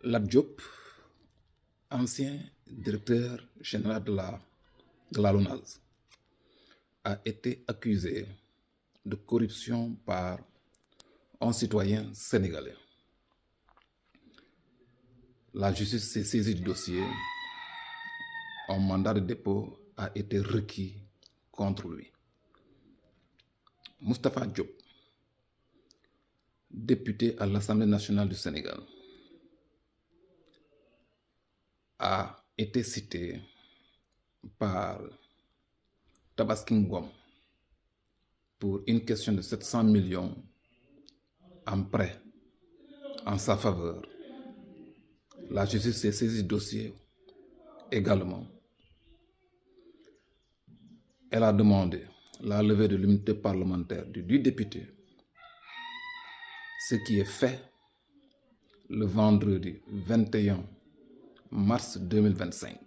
Lat Diop, ancien directeur général de la LONASE, a été accusé de corruption par un citoyen sénégalais. La justice s'est saisie du dossier. Un mandat de dépôt a été requis contre lui. Moustapha Diop, député à l'Assemblée nationale du Sénégal, a été cité par Tabaski Ngom pour une question de 700 millions en prêt en sa faveur. La justice s'est saisie du dossier également. Elle a demandé la levée de l'immunité parlementaire du député, ce qui est fait le vendredi 21 mars 2025.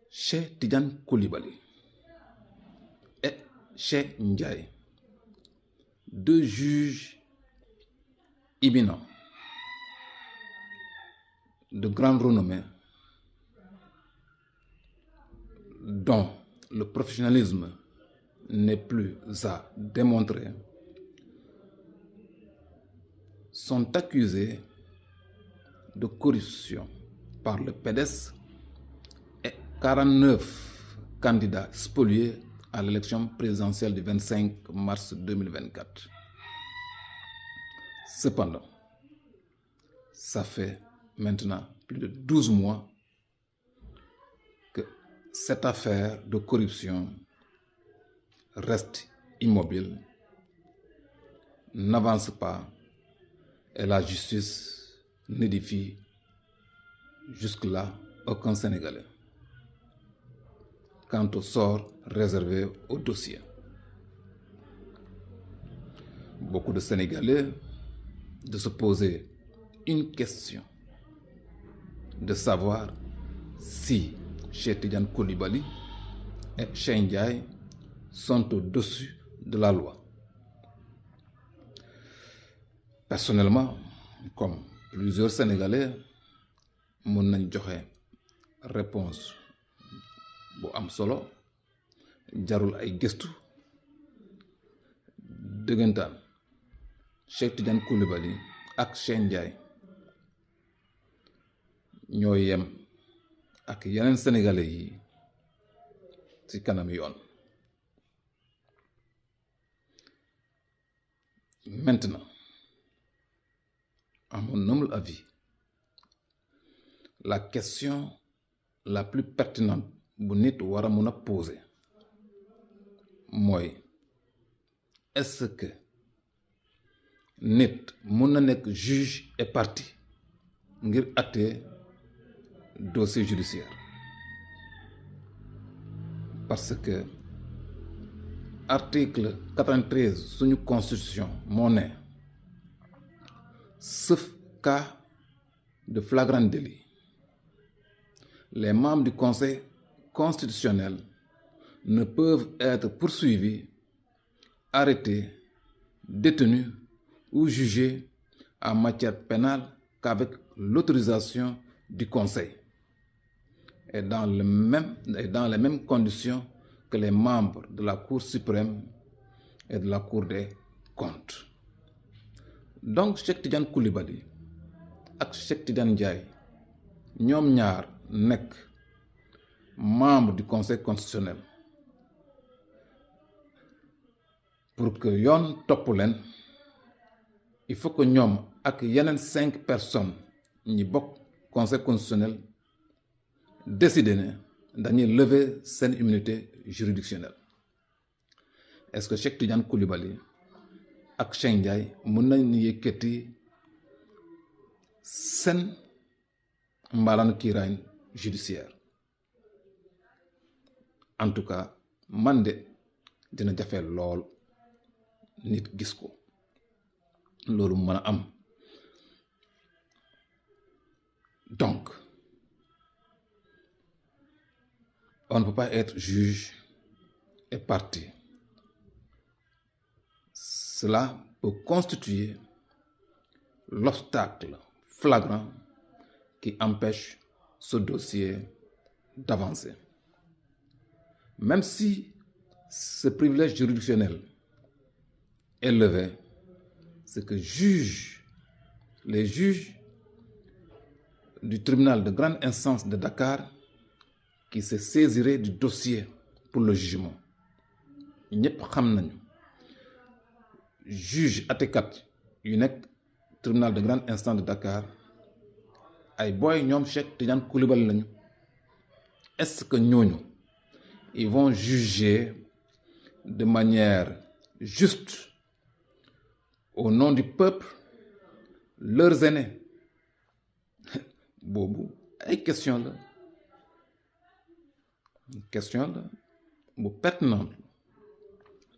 Cheikh Tidiane Coulibaly et Cheikh Ndiaye, deux juges éminents de grande renommée dont le professionnalisme n'est plus à démontrer, sont accusés de corruption par le PDS et 49 candidats spoliés à l'élection présidentielle du 25 mars 2024. Cependant, ça fait maintenant plus de 12 mois que cette affaire de corruption reste immobile, n'avance pas et la justice n'édifie jusque-là aucun Sénégalais quant au sort réservé au dossier. Beaucoup de Sénégalais de se poser une question, de savoir si Cheikh Tidiane Coulibaly et Cheikh Ndiaye sont au-dessus de la loi. Personnellement, comme plusieurs Sénégalais, mën nañ joxe réponse bu am solo, jarul ay gëstu dëggantaan. Cheikh Tidiane Coulibaly ak Cheikh Ndiaye ñoo yem ak yeneen Sénégalais yi ci kanam yoon. Maintenant, à mon humble avis, la question la plus pertinente bu nit war a mën a poser mooy est-ce que nit mën na nekk juge et partie ngir àtte dossier judiciaire? Parce que article 93 suñu constitution moo ne sauf cas de flagrant délit, les membres du Conseil constitutionnel ne peuvent être poursuivis, arrêtés, détenus ou jugés en matière pénale qu'avec l'autorisation du Conseil et dans les mêmes conditions que les membres de la Cour suprême et de la Cour des comptes. Donc Cheikh Tidiane Coulibaly ak Cheikh Tidiane Ndiaye ñoom ñaar nekk membre du Conseil constitutionnel pour que yoon topp leen, il faut que ñoom ak yeneen 5 personnes ñi bokk Conseil constitutionnel décider ne dañuy lever seen immunité juridictionnelle. Est-ce que Cheikh Tidiane Coulibaly ak Cheikh Ndiaye mën nañu yëkkati seen mbaalaanu kiiraay judiciaire? En tout cas, man de dina jafe lool nit gis ko loolu mën a am. Donc, on ne peut pas être juge et partie. Cela peut constituer l'obstacle flagrant qui empêche ce dossier d'avancer. Même si ce privilège juridictionnel est levé, c'est que les juges du tribunal de grande instance de Dakar qui se saisiraient du dossier pour le jugement. ñëpp xam nañu juge àttekat yu nekk tribunal de grande instance de Dakar ay booy ñoom Cheikh Tidiane Coulibaly lañu. Est-ce que ñooñu ils vont juger de manière juste au nom du peuple leurs aînés? boobu ay question la bu pertinente.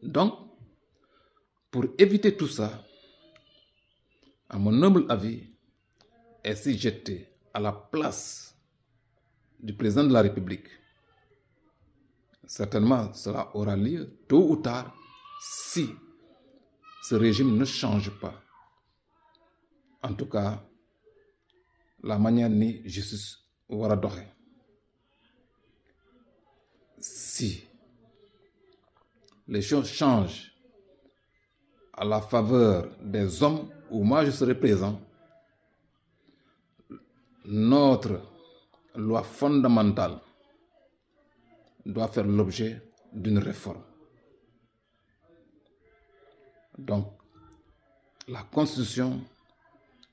Donc pour éviter tout ça, à mon humble avis, et si j'étais à la place du président de la République, certainement cela aura lieu tôt ou tard si ce régime ne change pas. En tout cas, la manière ni justice war a doxe. Si les choses changent à la faveur des hommes où moi je serai présent, notre loi fondamentale doit faire l'objet d'une réforme. Donc, la Constitution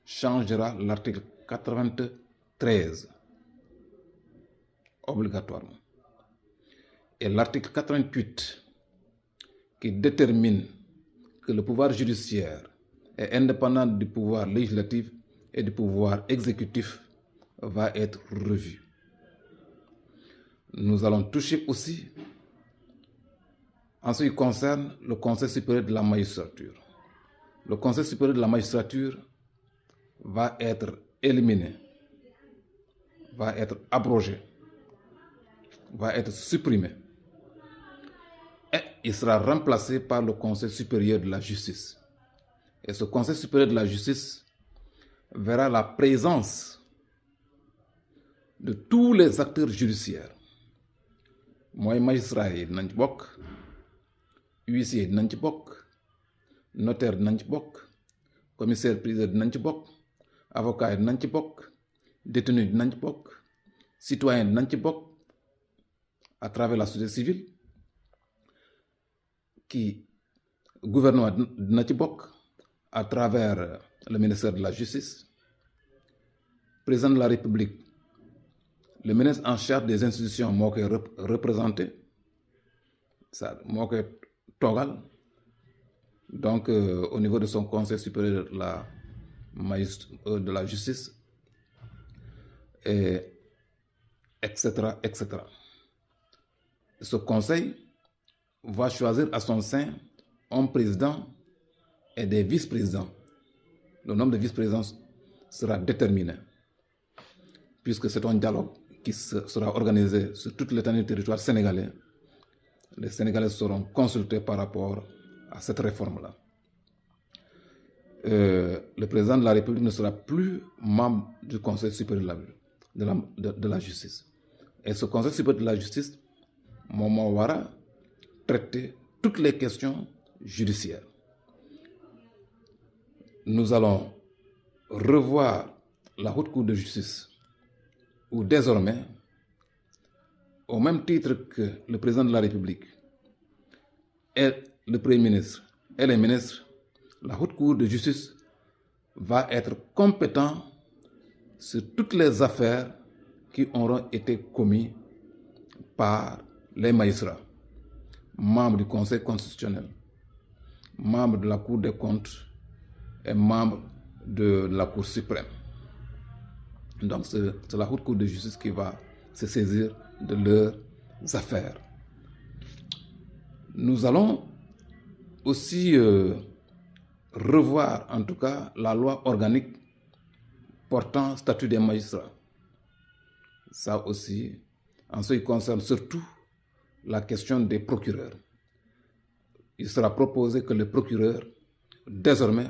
changera l'article 93 obligatoirement. Et l'article 88 qui détermine que le pouvoir judiciaire est indépendant du pouvoir législatif et du pouvoir exécutif va être revu. Nous allons toucher aussi en ce qui concerne le Conseil supérieur de la magistrature. Le Conseil supérieur de la magistrature va être éliminé, va être abrogé, va être supprimé. Et il sera remplacé par le Conseil supérieur de la justice. Et ce Conseil supérieur de la justice verra la présence de tous les acteurs judiciaires. Mooy magistrat yi dinañ ci bokk, huissier yi dinañ ci bokk, notaire dinañ ci bokk, commissaire priseur dinañ ci bokk, avocat yi dinañ ci bokk, détenu dinañ ci bokk, citoyen dinañ ci bokk à travers la société civile, qui gouvernement dina ci bokk à travers le ministère de la justice, président de la République, le ministre en charge des institutions moo koy représenté, ça moo koy toogal. Donc au niveau de son conseil supérieur de la justice, et etc., etc. Ce conseil va choisir à son sein un président et des vice-présidents. Le nombre de vice-présidents sera déterminé, puisque c'est un dialogue qui sera organisé sur toute l'étendue du territoire sénégalais. Les Sénégalais seront consultés par rapport à cette réforme-là. Le président de la République ne sera plus membre du Conseil supérieur de la justice. Et ce Conseil supérieur de la justice moo war a traiter toutes les questions judiciaires. Nous allons revoir la Haute Cour de justice, où désormais, au même titre que le président de la République et le Premier ministre et les ministres, la Haute Cour de justice va être compétent sur toutes les affaires qui auront été commises par les magistrats, membres du Conseil constitutionnel, membres de la Cour des comptes et membres de la Cour suprême. Donc c'est la Haute Cour de justice qui va se saisir de leurs affaires. Nous allons aussi revoir en tout cas la loi organique portant statut des magistrats. Ça aussi, en ce qui concerne surtout la question des procureurs. Il sera proposé que les procureurs, désormais,